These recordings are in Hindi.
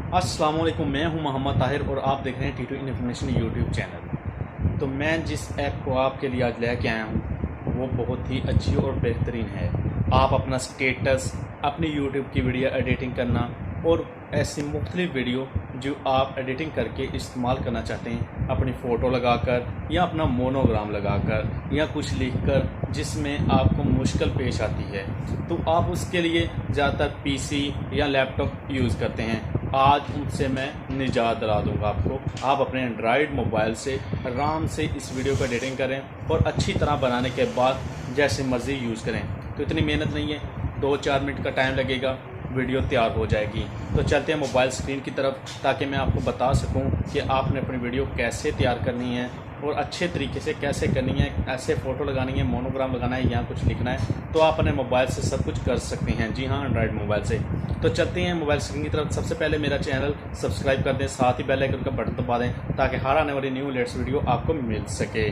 अस्सलाम वालेकुम, मैं हूं मोहम्मद ताहिर और आप देख रहे हैं टी2 इन्फॉर्मेशन यूट्यूब चैनल। तो मैं जिस ऐप को आपके लिए आज लेके आया हूं वो बहुत ही अच्छी और बेहतरीन है। आप अपना स्टेटस, अपनी यूट्यूब की वीडियो एडिटिंग करना और ऐसी मुख्तलिफ वीडियो जो आप एडिटिंग करके इस्तेमाल करना चाहते हैं, अपनी फ़ोटो लगाकर या अपना मोनोग्राम लगाकर या कुछ लिखकर जिसमें आपको मुश्किल पेश आती है, तो आप उसके लिए ज़्यादातर पीसी या लैपटॉप यूज़ करते हैं। आज उनसे मैं निजात दिला दूंगा आपको। आप अपने एंड्रॉयड मोबाइल से आराम से इस वीडियो को एडिटिंग करें और अच्छी तरह बनाने के बाद जैसे मर्ज़ी यूज़ करें। तो इतनी मेहनत नहीं है, 2-4 मिनट का टाइम लगेगा, वीडियो तैयार हो जाएगी। तो चलते हैं मोबाइल स्क्रीन की तरफ ताकि मैं आपको बता सकूं कि आपने अपनी वीडियो कैसे तैयार करनी है और अच्छे तरीके से कैसे करनी है। ऐसे फ़ोटो लगानी है, मोनोग्राम लगाना है या कुछ लिखना है, तो आप अपने मोबाइल से सब कुछ कर सकते हैं। जी हाँ, एंड्रॉयड मोबाइल से। तो चलते हैं मोबाइल स्क्रीन की तरफ। सबसे पहले मेरा चैनल सब्सक्राइब कर दें, साथ ही बेल आइकन का बटन दबा दें ताकि हर आने वाली न्यू लेटेस्ट वीडियो आपको मिल सके।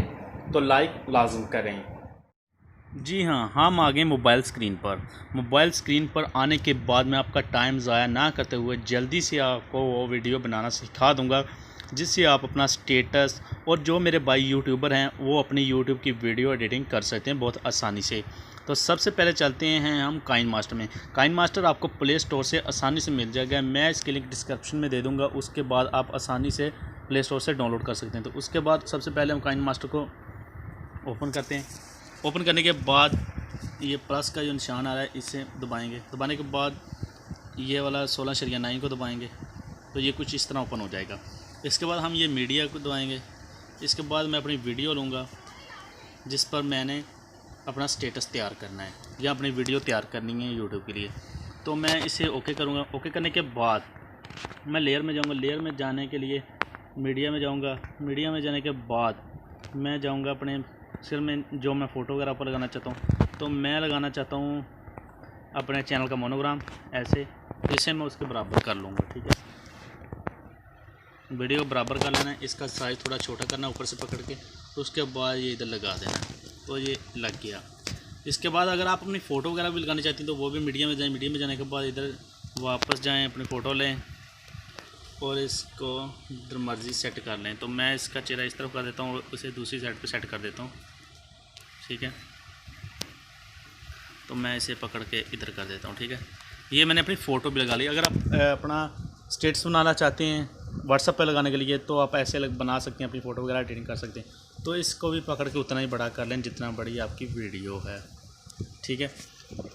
तो लाइक लाजम करें। जी हाँ, हम आ गए मोबाइल स्क्रीन पर। मोबाइल स्क्रीन पर आने के बाद मैं आपका टाइम ज़ाया ना करते हुए जल्दी से आपको वो वीडियो बनाना सिखा दूंगा जिससे आप अपना स्टेटस और जो मेरे भाई यूट्यूबर हैं वो अपनी यूट्यूब की वीडियो एडिटिंग कर सकते हैं बहुत आसानी से। तो सबसे पहले चलते हैं हम काइन मास्टर में। काइन मास्टर आपको प्ले स्टोर से आसानी से मिल जाएगा, मैं इसके लिंक डिस्क्रिप्शन में दे दूँगा। उसके बाद आप आसानी से प्ले स्टोर से डाउनलोड कर सकते हैं। तो उसके बाद सबसे पहले हम काइन मास्टर को ओपन करते हैं। ओपन करने के बाद ये प्लस का जो निशान आ रहा है इसे दबाएंगे। दबाने के बाद ये वाला 16/9 को दबाएंगे तो ये कुछ इस तरह ओपन हो जाएगा। इसके बाद हम ये मीडिया को दबाएंगे। इसके बाद मैं अपनी वीडियो लूँगा जिस पर मैंने अपना स्टेटस तैयार करना है या अपनी वीडियो तैयार करनी है यूट्यूब के लिए। तो मैं इसे ओके करूँगा। ओके करने के बाद मैं लेयर में जाऊँगा। लेयर में जाने के लिए मीडिया में जाऊँगा। मीडिया में जाने के बाद मैं जाऊँगा अपने सिर में जो मैं फ़ोटो वगैरह पर लगाना चाहता हूँ। तो मैं लगाना चाहता हूँ अपने चैनल का मोनोग्राम ऐसे, इसे मैं उसके बराबर कर लूँगा। ठीक है, वीडियो बराबर कर लेना है। इसका साइज़ थोड़ा छोटा करना है ऊपर से पकड़ के। तो उसके बाद ये इधर लगा देना है। तो ये लग गया। इसके बाद अगर आप अपनी फ़ोटो वगैरह भी लगानी चाहती हैं तो वो भी मीडिया में जाएँ। मीडिया में जाने के बाद इधर वापस जाएँ, अपनी फ़ोटो लें और इसको इधर मर्ज़ी सेट कर लें। तो मैं इसका चेहरा इस तरफ कर देता हूँ और उसे दूसरी साइड पे सेट कर देता हूँ। ठीक है, तो मैं इसे पकड़ के इधर कर देता हूँ। ठीक है, ये मैंने अपनी फ़ोटो भी लगा ली। अगर आप अपना स्टेटस बनाना चाहते हैं व्हाट्सएप पे लगाने के लिए तो आप ऐसे बना सकते हैं, अपनी फ़ोटो वगैरह एडिटिंग कर सकते हैं। तो इसको भी पकड़ के उतना ही बड़ा कर लें जितना बड़ी आपकी वीडियो है। ठीक है,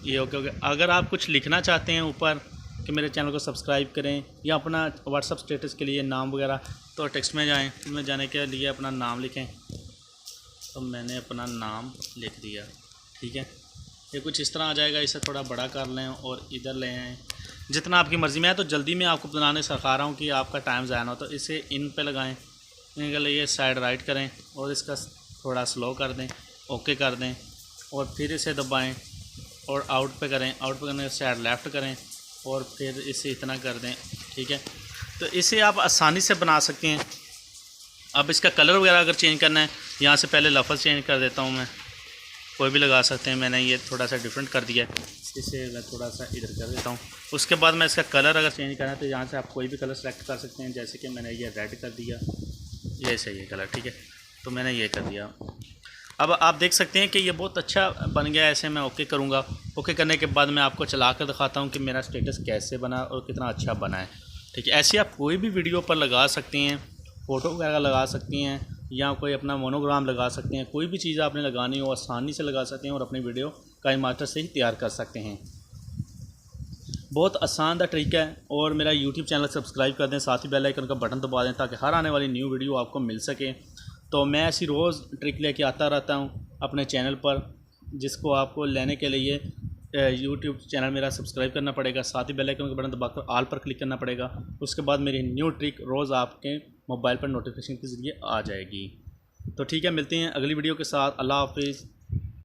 ये ओके। अगर आप कुछ लिखना चाहते हैं ऊपर कि मेरे चैनल को सब्सक्राइब करें या अपना व्हाट्सएप स्टेटस के लिए नाम वगैरह, तो टेक्स्ट में जाएँ। में जाने के लिए अपना नाम लिखें। तो मैंने अपना नाम लिख दिया। ठीक है, ये कुछ इस तरह आ जाएगा। इसे थोड़ा बड़ा कर लें और इधर ले आएँ, जितना आपकी मर्ज़ी में है। तो जल्दी में आपको बनाने सिखा रहा हूँ कि आपका टाइम ज़ाया ना हो। तो इसे इन पे लगाएं, इनके लिए साइड राइट करें और इसका थोड़ा स्लो कर दें, ओके कर दें और फिर इसे दबाएं और आउट पे करें। आउट पे करने के साइड लेफ़्ट करें और फिर इसे इतना कर दें। ठीक है, तो इसे आप आसानी से बना सकते हैं। अब इसका कलर वगैरह अगर चेंज करना है, यहाँ से पहले लफ्ज़ चेंज कर देता हूँ मैं, कोई भी लगा सकते हैं। मैंने ये थोड़ा सा डिफरेंट कर दिया है, इसे मैं थोड़ा सा इधर कर देता हूँ। उसके बाद मैं इसका कलर अगर चेंज करना है तो यहाँ से आप कोई भी कलर सेलेक्ट कर सकते हैं। जैसे कि मैंने ये रेड कर दिया, ये सही है कलर। ठीक है, तो मैंने ये कर दिया। अब आप देख सकते हैं कि ये बहुत अच्छा बन गया। ऐसे मैं ओके करूँगा। ओके करने के बाद मैं आपको चला कर दिखाता हूँ कि मेरा स्टेटस कैसे बना और कितना अच्छा बना है। ठीक है, ऐसे आप कोई भी वीडियो पर लगा सकती हैं, फ़ोटो वगैरह लगा सकती हैं या कोई अपना मोनोग्राम लगा सकते हैं। कोई भी चीज़ आपने लगानी हो आसानी से लगा सकते हैं और अपनी वीडियो काइन मास्टर से ही तैयार कर सकते हैं। बहुत आसान सा तरीका है। और मेरा यूट्यूब चैनल सब्सक्राइब कर दें, साथ ही बेल आइकन का बटन दबा दें ताकि हर आने वाली न्यू वीडियो आपको मिल सके। तो मैं ऐसी रोज़ ट्रिक लेके आता रहता हूँ अपने चैनल पर, जिसको आपको लेने के लिए यूट्यूब चैनल मेरा सब्सक्राइब करना पड़ेगा, साथ ही बेल आइकन का बटन दबाकर ऑल पर क्लिक करना पड़ेगा। उसके बाद मेरी न्यू ट्रिक रोज़ आपके मोबाइल पर नोटिफिकेशन के ज़रिए आ जाएगी। तो ठीक है, मिलते हैं अगली वीडियो के साथ। अल्लाह हाफिज़।